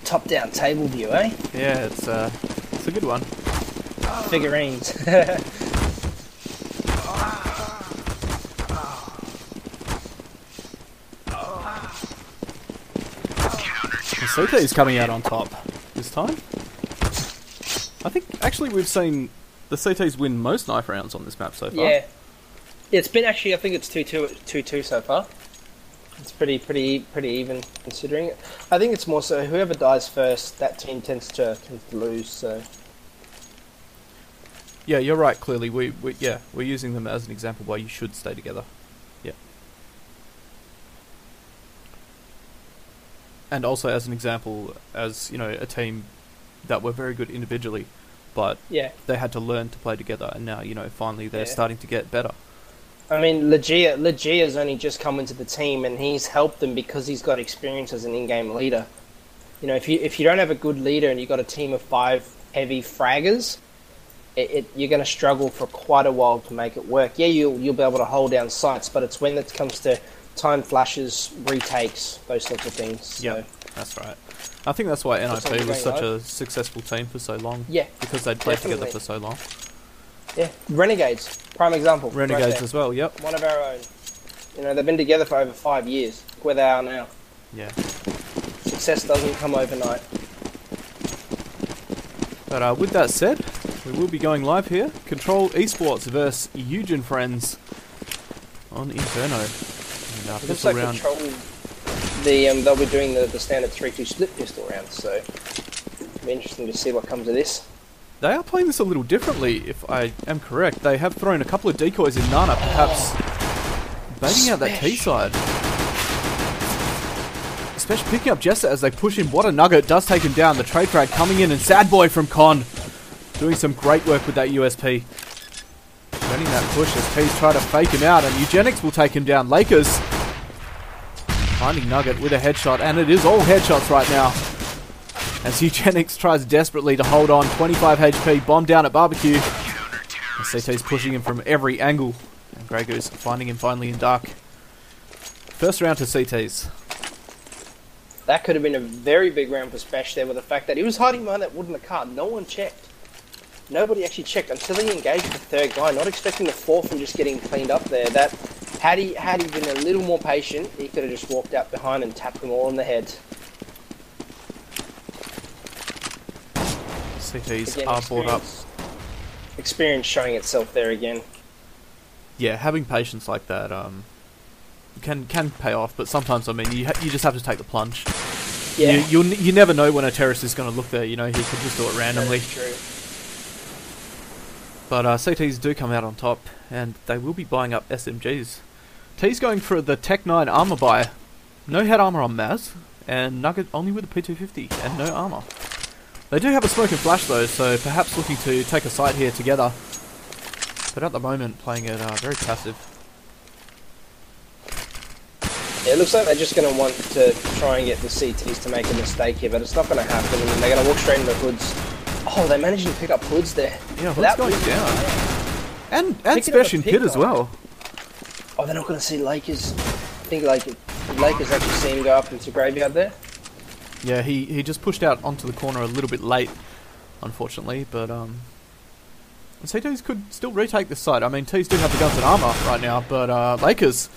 top-down table view, eh? Yeah, it's a good one. Figurines. CT is coming out on top this time. I think actually we've seen the CTs win most knife rounds on this map so far. Yeah. It's been actually, I think it's 2-2 so far. It's pretty even considering it. I think it's more so whoever dies first, that team tends to lose. So yeah, you're right. Clearly, we're using them as an example why you should stay together. Yeah, and also as an example, as you know, a team that were very good individually, but they had to learn to play together, and now finally they're starting to get better. I mean, Legia's only just come into the team, and he's helped them because he's got experience as an in-game leader. You know, if you don't have a good leader and you've got a team of 5 heavy fraggers, you're going to struggle for quite a while to make it work. Yeah, you'll be able to hold down sites, but it's when it comes to time flashes, retakes, those sorts of things. Yeah, that's right. I think that's why NIP was such a successful team for so long. Yeah, because they'd played together for so long. Yeah, Renegades, prime example. Renegades as well, yep. One of our own. You know, they've been together for over 5 years. Look where they are now. Yeah. Success doesn't come overnight. But with that said, we will be going live here. Control Esports versus Euge and friends on Inferno. And it looks like round. Control, they'll be doing the standard 3-2 split pistol round, so it'll be interesting to see what comes of this. They are playing this a little differently, if I am correct. They have thrown a couple of decoys in Nana, perhaps baiting out that T side. Especially picking up Jester as they push him. What a nugget, does take him down. The trade frag coming in, and Sad Boy from Con doing some great work with that USP. Running that push as T's try to fake him out, and Eugenics will take him down. Lakers finding Nugget with a headshot, and it is all headshots right now. As Eugenics tries desperately to hold on, 25 HP, bomb down at Barbecue. CT's pushing him from every angle. And Grey Goose finding him finally in dark. First round to CT's. That could have been a very big round for Spesh there with the fact that he was hiding behind that wood in the car. No one checked. Nobody actually checked until he engaged the third guy, not expecting the fourth and just getting cleaned up there. That had he been a little more patient, he could have just walked out behind and tapped them all in the head. CTs again, are brought up. Experience showing itself there again. Yeah, having patience like that can pay off, but sometimes, I mean, you just have to take the plunge. Yeah. You never know when a terrorist is going to look there, you know, he could just do it randomly. That is true. But CTs do come out on top, and they will be buying up SMGs. T's going for the Tech 9 armor buy. No head armor on Maz, and Nugget only with a P250 and no armor. They do have a smoke and flash though, so perhaps looking to take a site here together. But at the moment, playing it very passive. Yeah, it looks like they're just going to want to try and get the CTs to make a mistake here, but it's not going to happen. I mean, they're going to walk straight into hoods. Oh, they managed to pick up hoods there. Yeah, hoods going down. And Spesh in pit as well. Oh, they're not going to see Lakers. I think Lakers actually see him go up into Graveyard there. Yeah, he just pushed out onto the corner a little bit late, unfortunately, but CTs could still retake this side. I mean, T's do have the guns and armor right now, but Lakers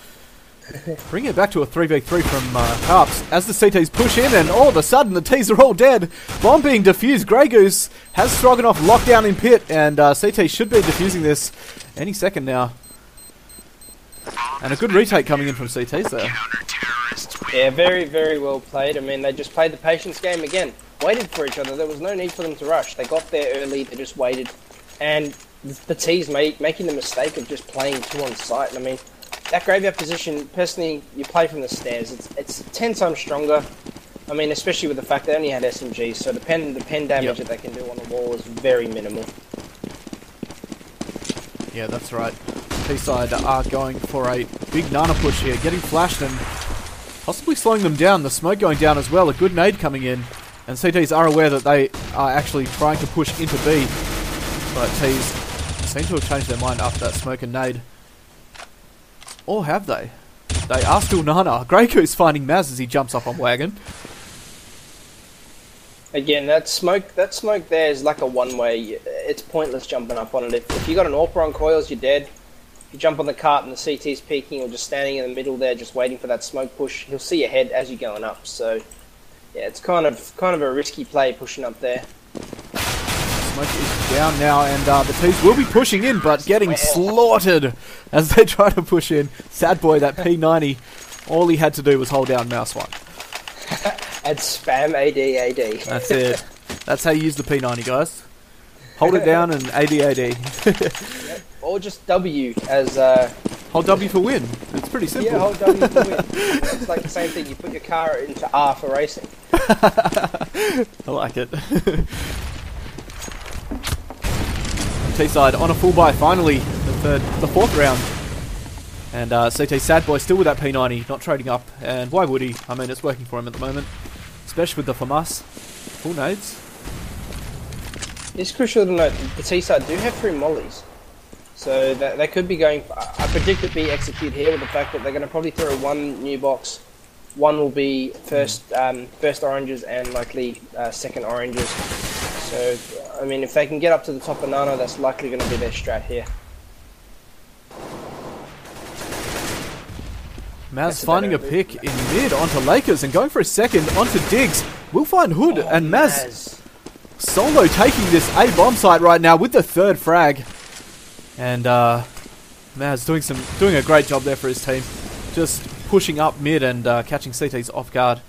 bring it back to a 3v3 from Carps as the CTs push in, and all of a sudden the T's are all dead. Bomb being defused. Grey Goose has Stroganoff locked down in pit, and CT should be defusing this any second now. And a good retake coming in from CTs there. Yeah, very, very well played. I mean, they just played the patience game again. Waited for each other. There was no need for them to rush. They got there early, they just waited. And the T's making the mistake of just playing 2 on site. I mean, that Graveyard position, personally, you play from the stairs. It's 10 times stronger. I mean, especially with the fact they only had SMGs, so the pen damage that they can do on the wall is very minimal. Yeah, that's right. T-side are going for a big Nana push here, getting flashed and possibly slowing them down. The smoke going down as well. A good nade coming in. And CTs are aware that they are actually trying to push into B. But T's seem to have changed their mind after that smoke and nade. Or have they? They are still Nana. Grey Goose finding Maz as he jumps up on Wagon. Again, that smoke there is like a one-way. It's pointless jumping up on it. If you got an AWP on coils, you're dead. If you jump on the cart and the CT's peeking or just standing in the middle there, just waiting for that smoke push, he'll see your head as you're going up. So, yeah, it's kind of a risky play pushing up there. Smoke is down now, and the T's will be pushing in, but getting slaughtered as they try to push in. Sad boy, that P90, all he had to do was hold down mouse 1. And spam AD. That's it. That's how you use the P90, guys. Hold it down and AD. Yep. Or just W as... Hold W for win. It's pretty simple. Yeah, hold W for win. It's like the same thing. You put your car into R for racing. I like it. T-side on a full buy, finally. The fourth round. And CT Sad Boy still with that P90, not trading up. And why would he? I mean, it's working for him at the moment. Especially with the FAMAS. Full nades. It's crucial to note that the T-side do have 3 mollies. So that they could be going... I predict it be execute here with the fact that they're going to probably throw 1 new box. 1 will be first oranges and likely second oranges. So, I mean, if they can get up to the top of Nano, that's likely going to be their strat here. Maz finding a pick in mid onto Lakers and going for a second onto Diggs. We'll find Hood and Maz solo taking this A bomb site right now with the 3rd frag. And Maz doing a great job there for his team. Just pushing up mid and catching CTs off guard.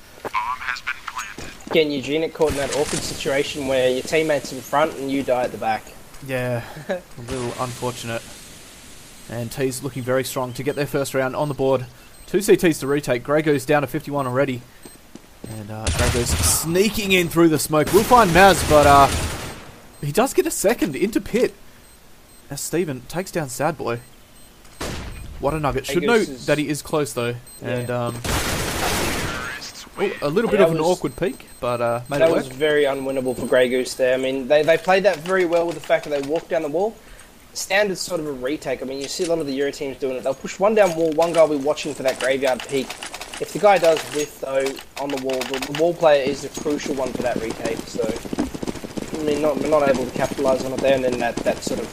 Again, Eugene, it caught in that awkward situation where your teammate's in front and you die at the back. Yeah, a little unfortunate. And T's looking very strong to get their first round on the board. 2 CTs to retake. Grey goes down to 51 already. And Grey goes sneaking in through the smoke. We'll find Maz, but he does get a second into pit. As Steven takes down Sad Boy. What a nugget. Should note that he is close though. Yeah. And a little bit of an awkward peek, but made it work. That was very unwinnable for Grey Goose there. I mean, they played that very well with the fact that they walked down the wall. Standard sort of a retake. I mean, you see a lot of the Euro teams doing it. They'll push 1 down wall, 1 guy will be watching for that graveyard peak. If the guy does whiff, though, on the wall, the wall player is the crucial one for that retake. So, I mean, not able to capitalise on it there, and then that sort of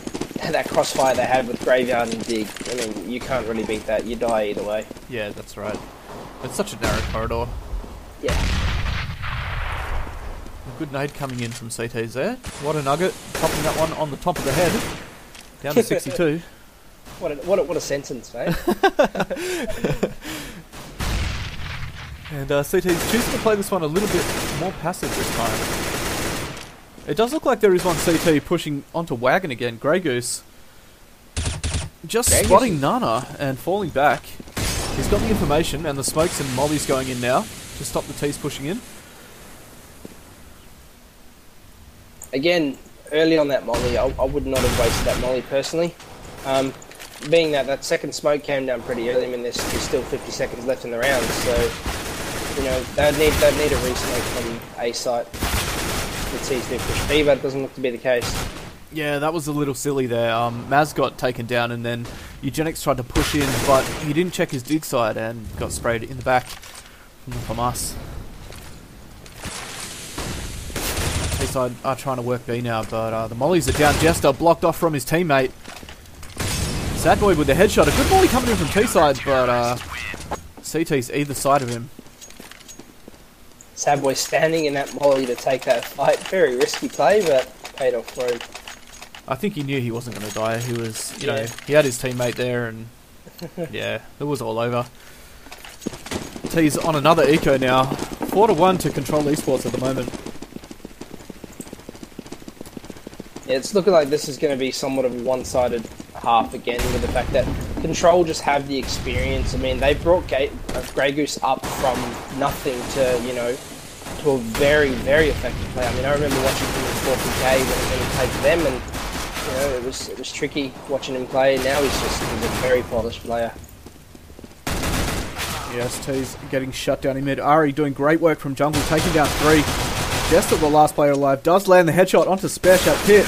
that crossfire they had with graveyard and dig. I mean, you can't really beat that. You die either way. Yeah, that's right. It's such a narrow corridor. Yeah. A good nade coming in from CTs there. What a nugget. Popping that one on the top of the head. Down to 62. What a sentence, mate. And CT's choosing to play this one a little bit more passive this time. It does look like there is one CT pushing onto Wagon again. Grey Goose just spotting Nana and falling back. He's got the information and the smokes and mollies going in now to stop the T's pushing in. Again, early on that molly, I would not have wasted that molly personally. Being that second smoke came down pretty early, I mean there's still 50 seconds left in the round, so you know they'd need a re-smoke from A site. The T's do push B, but it doesn't look to be the case. Yeah, that was a little silly there. Maz got taken down and then Eugenics tried to push in, but he didn't check his dig side and got sprayed in the back from us. T-side are trying to work B now, but the mollies are down. Jester blocked off from his teammate. Sad Boy with the headshot. A good molly coming in from T-side, but CT's either side of him. Sad Boy standing in that molly to take that fight. Very risky play, but paid off for him. I think he knew he wasn't going to die. He was, you know, he had his teammate there, and yeah, it was all over. T's on another eco now. 4-1 to Control Esports at the moment. Yeah, it's looking like this is going to be somewhat of a one-sided half again, with the fact that Control just have the experience. I mean, they brought Grey Goose up from nothing to, you know, to a very, very effective play. I mean, I remember watching him in 4PK when he played for them, and you know, it was tricky watching him play. Now he's a very polished player. Yes, T's getting shut down in mid. Ari doing great work from jungle, taking down 3. Jester, the last player alive, does land the headshot onto Spare Shot Pit,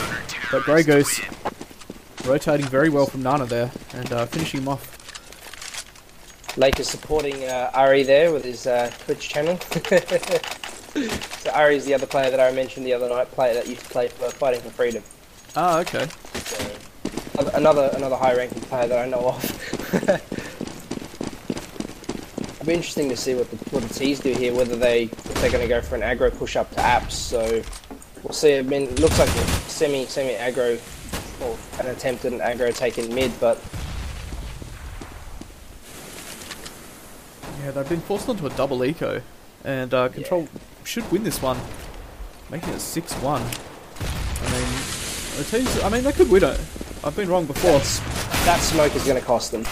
but Grey Goose rotating very well from Nana there and finishing him off. Lakers supporting Ari there with his Twitch channel. So Ari's the other player that I mentioned the other night, player that used to play for Fighting for Freedom. Ah, okay. So, another high-ranking player that I know of. It'll be interesting to see what the T's do here, whether if they're going to go for an aggro push up to apps. So we'll see. I mean, it looks like a semi aggro, or an attempt at an aggro taken mid, but yeah, they've been forced onto a double eco, and Control should win this one, making it 6-1. I mean, the teams. I mean, they could win it. I've been wrong before. That smoke is going to cost them,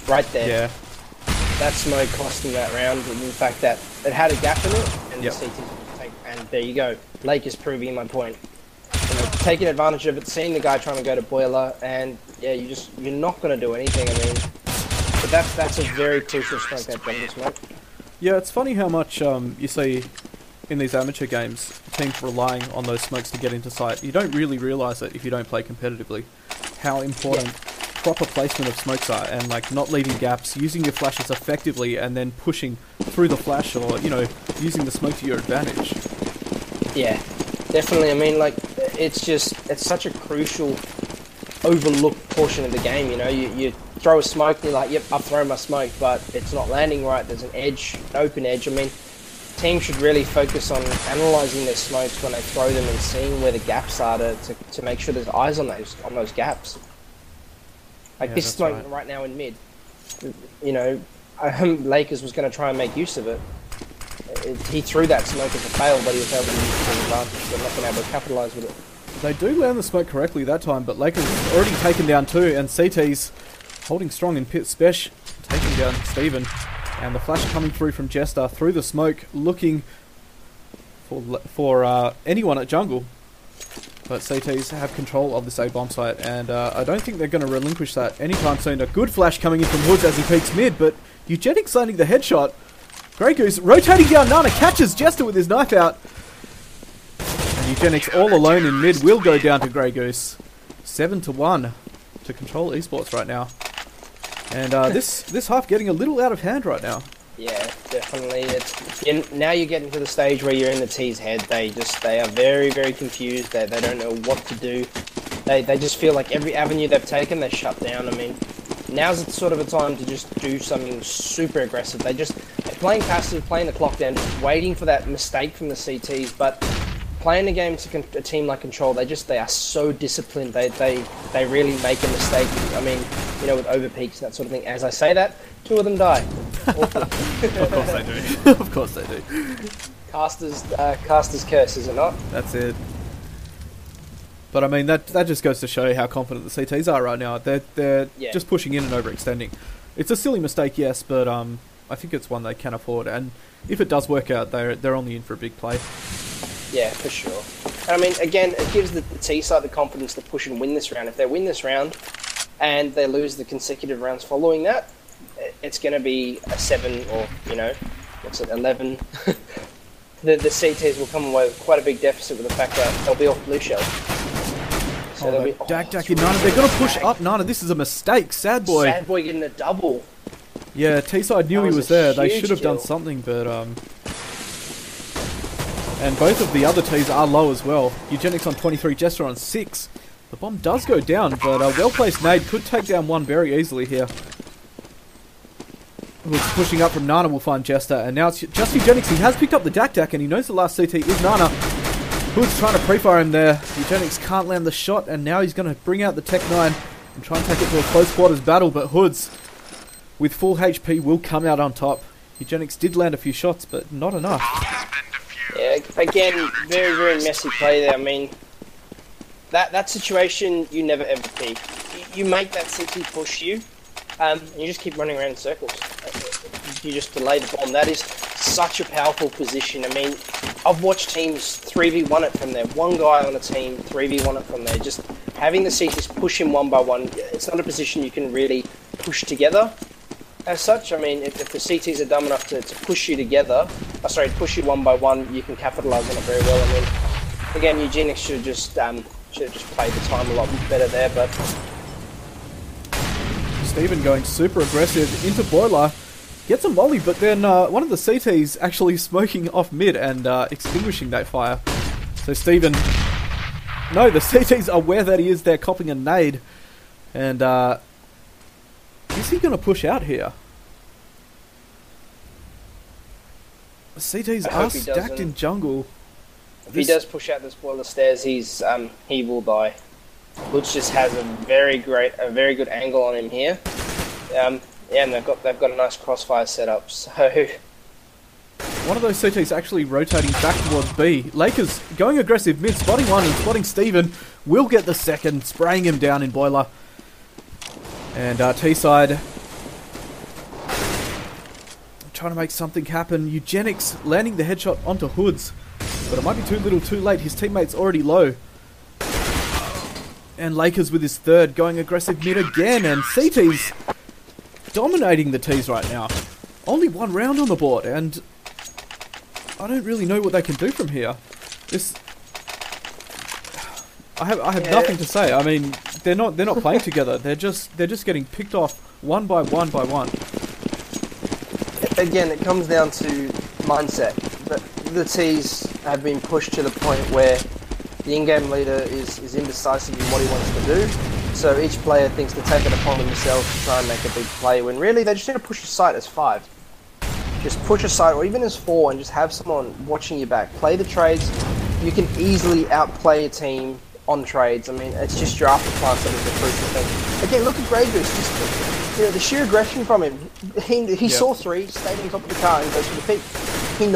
right there. Yeah. That smoke cost them that round, and the fact that it had a gap in it, and yep. the CT and there you go. Lake is proving my point. You know, taking advantage of it, seeing the guy trying to go to boiler, and yeah, you're not going to do anything. I mean, but that's a very crucial smoke, that jungle smoke. Yeah, it's funny how much you see in these amateur games, teams relying on those smokes to get into sight. You don't really realise it if you don't play competitively, how important proper placement of smokes are, and like not leaving gaps, using your flashes effectively, and then pushing through the flash, or using the smoke to your advantage. Yeah, definitely. I mean, like it's such a crucial overlooked portion of the game. You know, you throw a smoke and you're like, yep, I've thrown my smoke, but it's not landing right. There's an edge, an open edge. I mean, teams should really focus on analysing their smokes when they throw them and seeing where the gaps are to make sure there's eyes on those gaps. Like this smoke right now in mid, you know, Lakers was going to try and make use of it. He threw that smoke as a fail, but he was able to use it to his advantage, but not been able to capitalise with it. They do land the smoke correctly that time, but Lakers already taken down 2, and CT's holding strong in pit special, taking down Steven, and the flash coming through from Jester through the smoke, looking for anyone at jungle. But CTs have control of this A-bomb site, and I don't think they're going to relinquish that anytime soon. A good flash coming in from Woods as he peeks mid, but Eugenics landing the headshot. Grey Goose rotating down Nana, catches Jester with his knife out. And Eugenics all alone in mid will go down to Grey Goose. 7-1 to Control Esports right now. And this half getting a little out of hand right now. Yeah, definitely. Now you're getting to the stage where you're in the T's head. They are very, very confused. They don't know what to do. They just feel like every avenue they've taken, they're shut down. I mean, now's sort of a time to just do something super aggressive. They're playing passive, playing the clock down, just waiting for that mistake from the CTs. But playing the game to a team like Control, they are so disciplined. They really make a mistake. I mean, you know, with overpeaks and that sort of thing. As I say that, 2 of them die. Of course they do. Of course they do. Caster's curse, is it not? That's it. But I mean, that just goes to show how confident the CTs are right now. They're just pushing in and overextending. It's a silly mistake, yes, but I think it's one they can afford. And if it does work out, they're only in for a big play. Yeah, for sure. And I mean, again, it gives the T side the confidence to push and win this round. If they win this round and they lose the consecutive rounds following that, it's going to be a 7 or, 11. the CTs will come away with quite a big deficit with the fact that they'll be off blue shell. So Dak in Nana. They're going to push up Nana. This is a mistake. Sad boy. Sad boy getting a double. Yeah, T-side knew he was there. They should have done something, but... And both of the other T's are low as well. Eugenics on 23, Jester on 6. The bomb does go down, but a well-placed nade could take down one very easily here. Who's pushing up from Nana will find Jester, and now it's just Eugenics. He has picked up the Dak, and he knows the last CT is Nana. Hood's trying to pre-fire him there. Eugenics can't land the shot, and now he's going to bring out the Tech 9 and try and take it to a close quarters battle, but Hoods, with full HP, will come out on top. Eugenics did land a few shots, but not enough. Yeah, again, very, very messy play there. I mean, that situation, you never ever peak. You make that CT push you, and you just keep running around in circles. You just delay the bomb. That is such a powerful position. I mean, I've watched teams 3v1 it from there. One guy on a team 3v1 it from there. Just having the CTs push him one by one, it's not a position you can really push together. As such, I mean, if the CTs are dumb enough to push you together, push you one by one, you can capitalise on it very well. I mean, again, Eugenics should have just played the time a lot better there, but... Steven going super aggressive into Boiler. Gets a molly, but then one of the CTs actually smoking off mid and extinguishing that fire. So Steven... No, the CTs are aware that he is there copping a nade. And is he going to push out here? The CTs are stacked in jungle. If he does push out the spoiler stairs, he will die. Butch just has a very good angle on him here. Yeah, and they've got a nice crossfire setup. So one of those CTs actually rotating back towards B. Lakers going aggressive mid, spotting one and spotting Steven. Will get the second, spraying him down in boiler. And T-side trying to make something happen. Eugenics landing the headshot onto Hoods. But it might be too little too late. His teammate's already low. And Lakers with his third, going aggressive mid again. And CT's dominating the T's right now. Only one round on the board. And I don't really know what they can do from here. I have nothing to say. I mean, they're not playing together. They're just getting picked off one by one by one. Again, it comes down to mindset. The T's have been pushed to the point where the in-game leader is indecisive in what he wants to do. So each player thinks to take it upon themselves to try and make a big play, when really they just need to push a site as 5. Just push a site, or even as 4, and just have someone watching your back. Play the trades. You can easily outplay a team on trades. I mean, it's just your afterplants that is the crucial thing. Again, look at Grey Goose. Just, the sheer aggression from him. He saw 3, stayed on top of the car, and goes for the peak. He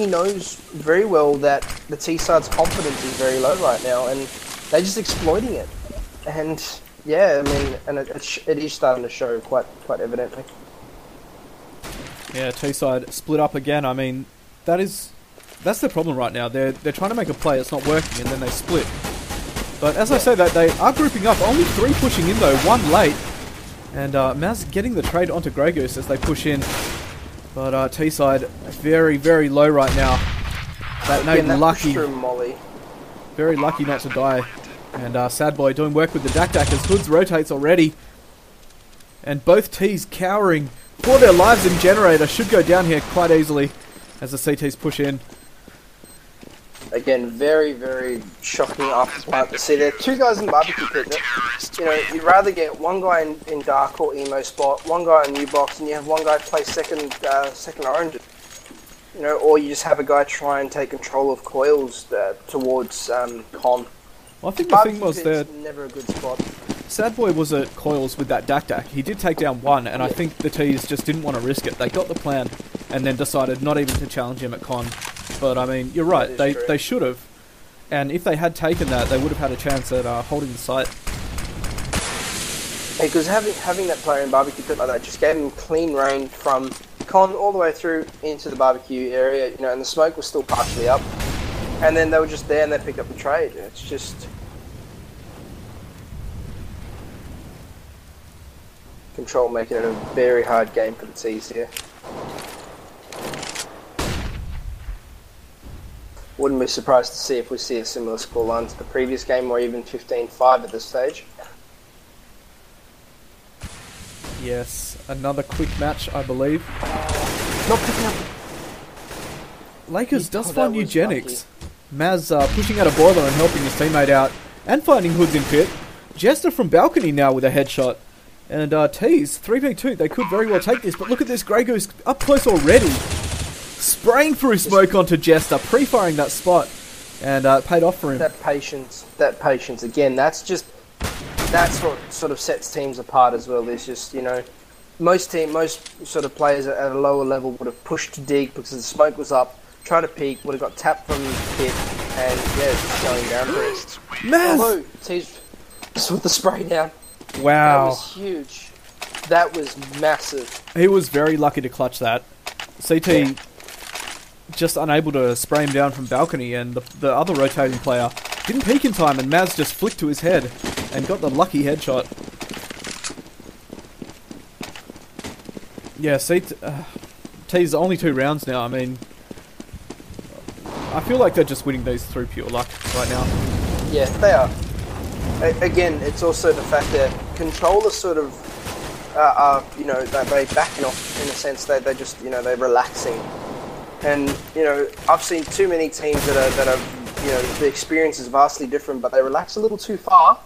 knows very well that the T-side's confidence is very low right now, and they're just exploiting it. And yeah, I mean, and it is starting to show quite evidently. Yeah, T-side split up again. I mean, that's the problem right now. They're trying to make a play, it's not working, and then they split. But as I say that, they are grouping up. Only 3 pushing in though, 1 late. And Maz getting the trade onto Grey Goose as they push in. But T-side very, very low right now. That nade lucky. Very lucky not to die. And Sad Boy doing work with the Dak as Hoods rotates already. And both T's cowering for their lives, and Generator should go down here quite easily as the CTs push in. Again, very, very shocking afterplant to see there. 2 guys in barbecue pit. You know, you'd rather get one guy in dark or emo spot, one guy in new box, and you have one guy play second orange. You know, or you just have a guy try and take control of coils towards Con. Well, I think the thing was that never a good spot. Sad Boy was at coils with that Dak. He did take down one, and I think the T's just didn't want to risk it. They got the plan, and then decided not even to challenge him at Con. But I mean, you're right. They should have, and if they had taken that, they would have had a chance at holding the site. Because having that player in barbecue pit like that just gave him clean reign from Con all the way through into the barbecue area. You know, and the smoke was still partially up, and then they were just there and they picked up the trade. It's just Control making it a very hard game for the T's here. Wouldn't be surprised to see if we see a similar scoreline to the previous game, or even 15-5 at this stage. Yes, another quick match, I believe. Not picking up. Lakers does find Eugenics. Maz pushing out a boiler and helping his teammate out, and finding Hoods in pit. Jester from balcony now with a headshot. And T's 3v2, they could very well take this, but look at this, Grey Goose up close already. Spraying through smoke onto Jester, pre-firing that spot, and paid off for him. That patience again. That's what sort of sets teams apart as well. There's just, you know, most sort of players at a lower level would have pushed to dig because the smoke was up, tried to peek, would have got tapped from the pit, and yeah, just going down for it. Maz! T's just with the spray down. Wow. That was huge. That was massive. He was very lucky to clutch that. CT just unable to spray him down from balcony, and the other rotating player didn't peek in time, and Maz just flicked to his head and got the lucky headshot. Yeah, T's only 2 rounds now. I mean, I feel like they're just winning these through pure luck right now. Yeah, they are. Again, it's also the fact that Control are sort of you know, they backing off in a sense. They just, you know, they're relaxing. And, you know, I've seen too many teams that are, you know, the experience is vastly different, but they relax a little too far,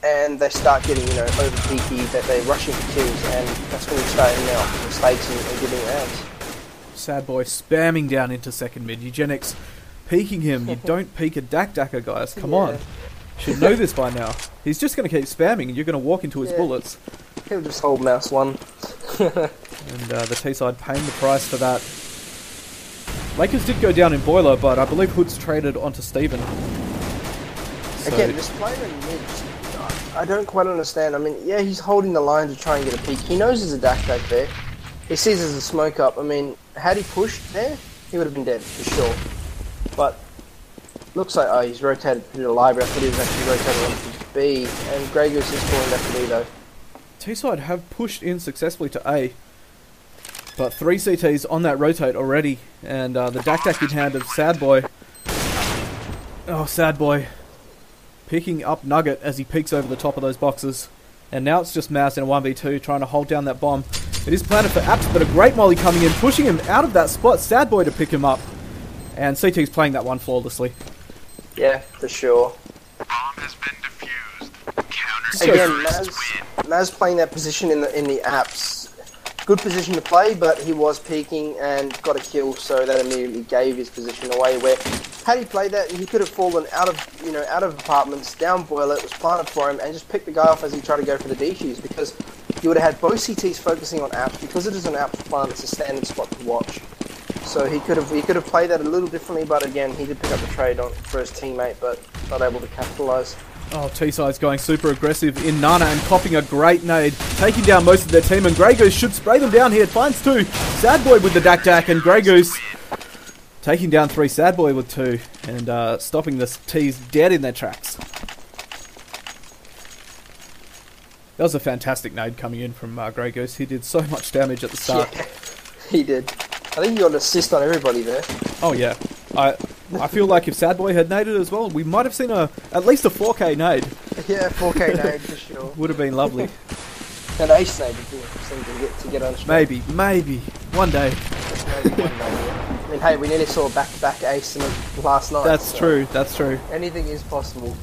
and they start getting, you know, over peaky, that they're rushing for kills, and that's when you start ending out mistakes and giving rounds. Sad boy spamming down into second mid. Eugenics peeking him. You don't peek a Dacker, guys. Come on. Should know this by now. He's just going to keep spamming, and you're going to walk into his bullets. He'll just hold mouse one. And the T-side paying the price for that. Lakers did go down in Boiler, but I believe Hood's traded onto Steven. So Again, this player in mid, I don't quite understand. I mean, yeah, he's holding the line to try and get a peek. He knows there's a Dak back there. He sees there's a smoke up. I mean, had he pushed there, he would have been dead, for sure. But, looks like, he's rotated to the library. I thought he was actually rotating onto B. And Grey Goose is falling back to B, though. T-side have pushed in successfully to A. But 3 CTs on that rotate already. And the Dak in hand of Sad Boy. Oh, Sad Boy. Picking up Nugget as he peeks over the top of those boxes. And now it's just Maz in a 1v2 trying to hold down that bomb. It is planted for Apps, but a great molly coming in, pushing him out of that spot. Sad Boy to pick him up. And CT's playing that one flawlessly. Yeah, for sure. Bomb has been defused. Again, Maz playing that position in the apps. Good position to play, but he was peeking and got a kill, so that immediately gave his position away. Where had he played that, he could have fallen out of apartments, down boiler. It was planted for him, and just picked the guy off as he tried to go for the defuse, because you would have had both CTs focusing on apps. Because it is an apps plant, it's a standard spot to watch. So he could have played that a little differently, but again, he did pick up the trade for his teammate, but not able to capitalise. Oh, T-side's going super aggressive in Nana and copping a great nade, taking down most of their team, and Grey Goose should spray them down here. Finds 2. Sad Boy with the Dak, and Grey Goose taking down 3. Sad Boy with 2, and stopping the T's dead in their tracks. That was a fantastic nade coming in from Grey Goose. He did so much damage at the start. Yeah, he did. I think he got an assist on everybody there. Oh yeah. I feel like if Sad Boy had naded as well, we might have seen at least a 4K nade. Yeah, 4K nade for sure. Would have been lovely. And Ace nade to get on straight. Maybe. One day. Maybe one day, yeah. I mean, hey, we nearly saw a back-to-back ace in the last night. That's true. Anything is possible.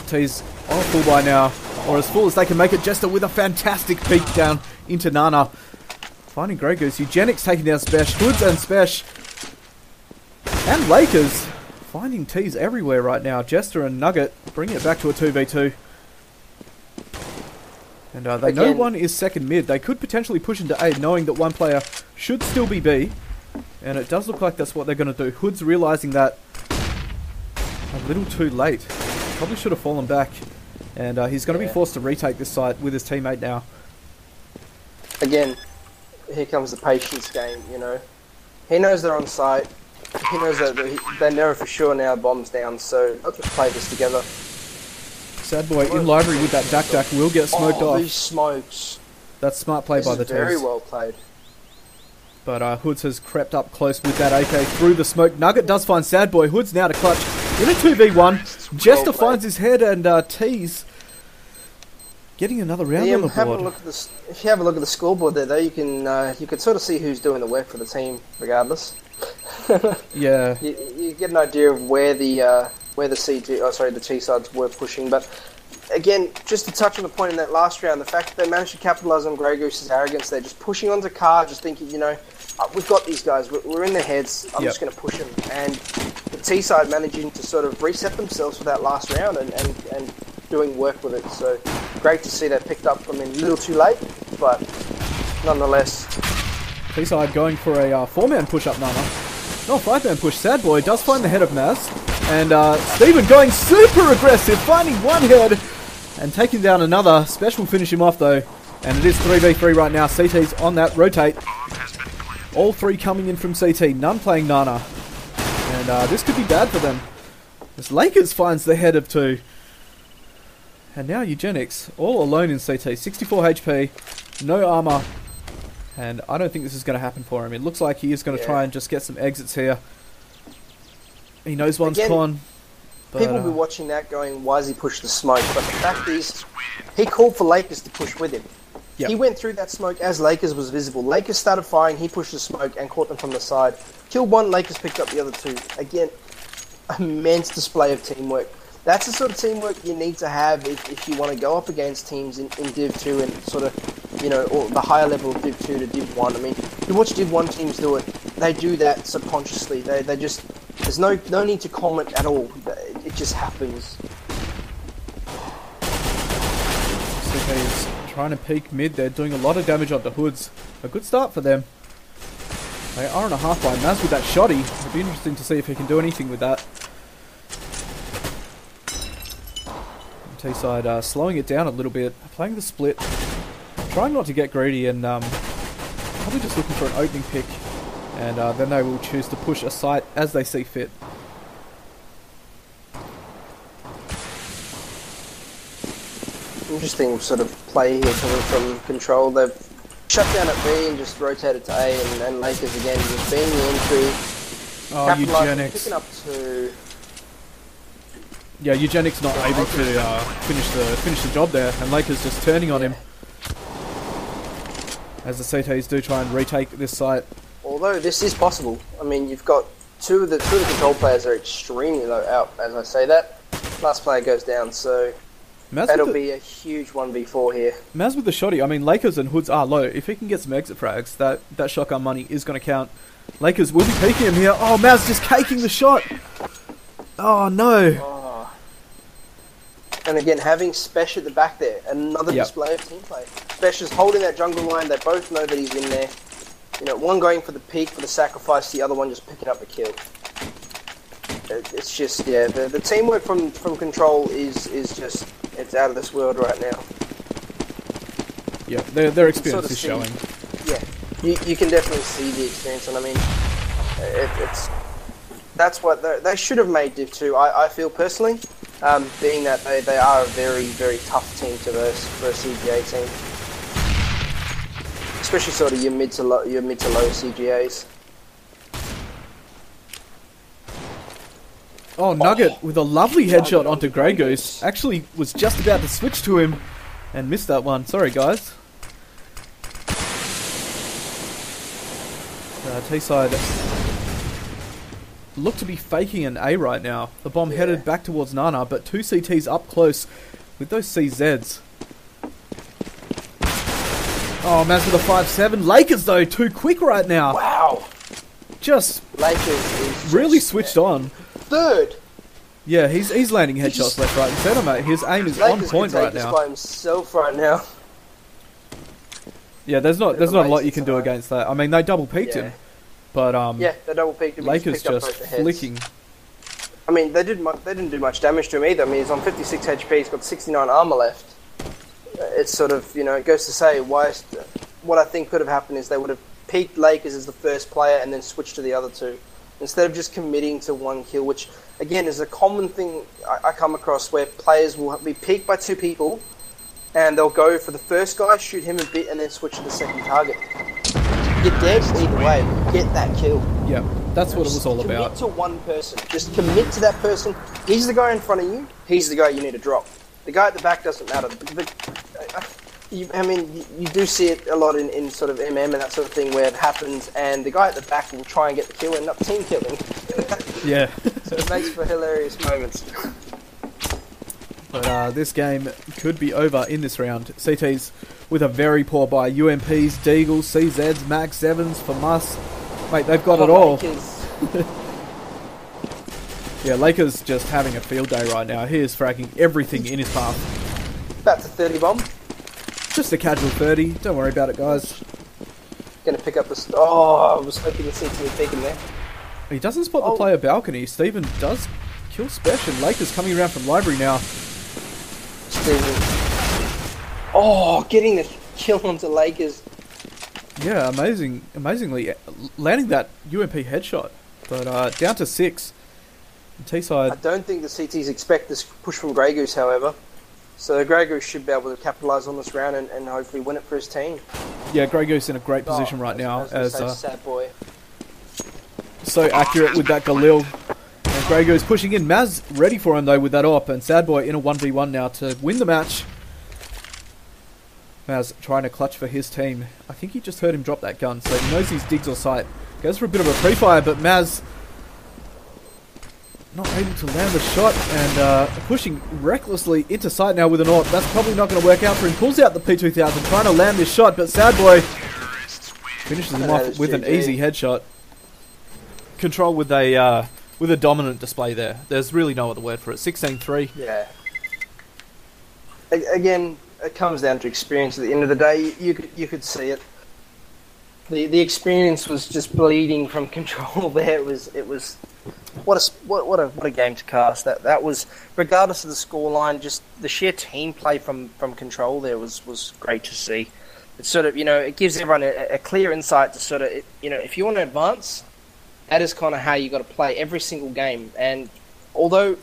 T's on full by now, or as full as they can make it. Jester with a fantastic peek down into Nana. Finding Grey Goose. Eugenics taking down Spesh. Hoods and Spesh. And Lakers finding T's everywhere right now. Jester and Nugget bringing it back to a 2v2. And they know one is second mid. They could potentially push into A, knowing that one player should still be B. And it does look like that's what they're going to do. Hood's realising that a little too late. Probably should have fallen back. And he's going to be forced to retake this site with his teammate now. Again, here comes the patience game, you know. He knows they're on site. He knows that they know for sure now bomb's down, so let's just play this together. Sad Boy in library with that Dak will get smoked off. These smokes. That's smart play by the team. Very well played. But Hoods has crept up close with that AK through the smoke. Nugget does find Sad Boy. Hoods now to clutch in a 2v1. Jester finds his head, and T's getting another round on the board. If you have a look at the scoreboard there, though, you can sort of see who's doing the work for the team, regardless. Yeah. You get an idea of where the T sides were pushing, but again, just to touch on the point in that last round, the fact that they managed to capitalise on Grey Goose's arrogance, they're just pushing onto car, just thinking, you know, we've got these guys, we're in their heads, I'm just going to push them, and the T side managing to sort of reset themselves for that last round and doing work with it. So great to see that picked up. I mean, a little too late, but nonetheless. T-side going for a 4-man push-up, Nana. No, 5-man push. Sad Boy does find the head of Maz. And Steven going super aggressive, finding one head and taking down another. Special finish him off, though. And it is 3v3 right now. CT's on that rotate. All 3 coming in from CT. None playing Nana. And this could be bad for them. As Lakers finds the head of 2. And now Eugenics, all alone in CT. 64 HP, no armor. And I don't think this is going to happen for him. It looks like he is going to try and just get some exits here. He knows one's con. People will be watching that going, why has he pushed the smoke? But the fact is, he called for Lakers to push with him. Yep. He went through that smoke as Lakers was visible. Lakers started firing, he pushed the smoke and caught them from the side. Killed one, Lakers picked up the other two. Again, immense display of teamwork. That's the sort of teamwork you need to have if you want to go up against teams in Div 2 and sort of, you know, or the higher level of Div 2 to Div 1. I mean, you watch Div 1 teams do it, they do that subconsciously. They just, there's no need to comment at all. It just happens. CK's trying to peek mid. They're doing a lot of damage on the hoods. A good start for them. They are on a half line. Maz with that shotty. It'll be interesting to see if he can do anything with that. T-side slowing it down a little bit, playing the split, trying not to get greedy, and probably just looking for an opening pick, and then they will choose to push a site as they see fit. Interesting sort of play here coming from Control. They've shut down at B and just rotated to A, and then Lakers again just being the entry. Oh, Eugenics. Picking up to... Yeah, Eugenic's not able to finish the job there, and Lakers just turning on him. As the CTs do try and retake this site. Although this is possible. I mean, you've got two of the Control players are extremely low out, as I say that. Last player goes down, so that'll be a huge 1v4 here. Maz with the shotty. I mean, Lakers and hoods are low. If he can get some exit frags, that shotgun money is going to count. Lakers will be peeking him here. Oh, Maz just caking the shot. Oh, no. Oh. And again, having Spesh at the back there, another display of team play. Spesh is holding that jungle line. They both know that he's in there. You know, one going for the peak, for the sacrifice, the other one just picking up the kill. It's just, yeah, the teamwork from Control is just, it's out of this world right now. Yeah, their experience is showing. Yeah, you can definitely see the experience, and I mean, that's what they should have made Div 2, I feel personally. Being that they are a very, very tough team to verse for a CGA team, especially sort of your mid to low CGAs. Oh, Nugget with a lovely headshot onto Grey Goose. Actually, was just about to switch to him and missed that one. Sorry, guys. T-side look to be faking an A right now. The bomb headed back towards Nana, but two CTs up close with those CZs. Oh, Maz with a 5-7. Lakers, though, too quick right now. Wow. Just Lakers is really switched on. Third. Yeah, he's landing headshots left, right, and centre, mate. His aim is Lakers on point right now. by himself right now. Yeah, there's not a lot you can do against that. I mean, they double peaked him. But yeah, they double peaked him. Lakers just flicking. I mean, they didn't do much damage to him either. I mean, he's on 56 HP. He's got 69 armor left. It's sort of, you know, it goes to say what I think could have happened is they would have peaked Lakers as the first player and then switched to the other two instead of just committing to one kill, which again is a common thing I come across where players will be peaked by two people and they'll go for the first guy, shoot him a bit, and then switch to the second target. You're dead either way. Get that kill. Yeah, that's what it was all about. Commit to one person. Just commit to that person. He's the guy in front of you. He's the guy you need to drop. The guy at the back doesn't matter. I mean, you do see it a lot in sort of MM and that sort of thing where it happens, and the guy at the back will try and get the kill and end up team killing. Yeah. So it makes for hilarious moments. But this game could be over in this round. CTs with a very poor buy. UMPs, Deagles, CZs, Max 7s for Mus. Mate, they've got it all. Yeah, Lakers just having a field day right now. He is fragging everything in his path. About to 30 bomb. Just a casual 30. Don't worry about it, guys. Gonna pick up the... Oh, I was hoping to see him peeking there. He doesn't spot the player balcony. Steven does kill Spesh, and Lakers coming around from library now. Oh, getting the kill onto Lakers. Yeah, amazingly landing that UMP headshot. But down to 6. T-side. I don't think the CTs expect this push from Grey Goose, however. So Grey Goose should be able to capitalise on this round and hopefully win it for his team. Yeah, Grey Goose in a great position right now as sad boy. so accurate with that Galil. And Grey Goose pushing in. Maz ready for him though with that op, and Sad Boy in a 1v1 now to win the match. Maz trying to clutch for his team. I think he just heard him drop that gun, so he knows he's digs or sight. Goes for a bit of a pre-fire, but Maz not able to land the shot, and pushing recklessly into sight now with an AWP. That's probably not going to work out for him. Pulls out the P2000, trying to land this shot, but Sad Boy finishes him off with an easy headshot. Control with a dominant display there. There's really no other word for it. 16-3. Yeah. Again, it comes down to experience. At the end of the day, you could see it. The experience was just bleeding from Control there. It was what a game to cast. That was, regardless of the scoreline, just the sheer team play from Control there was great to see. It's sort of, it gives everyone a clear insight to sort of, if you want to advance, that is kind of how you got to play every single game. And although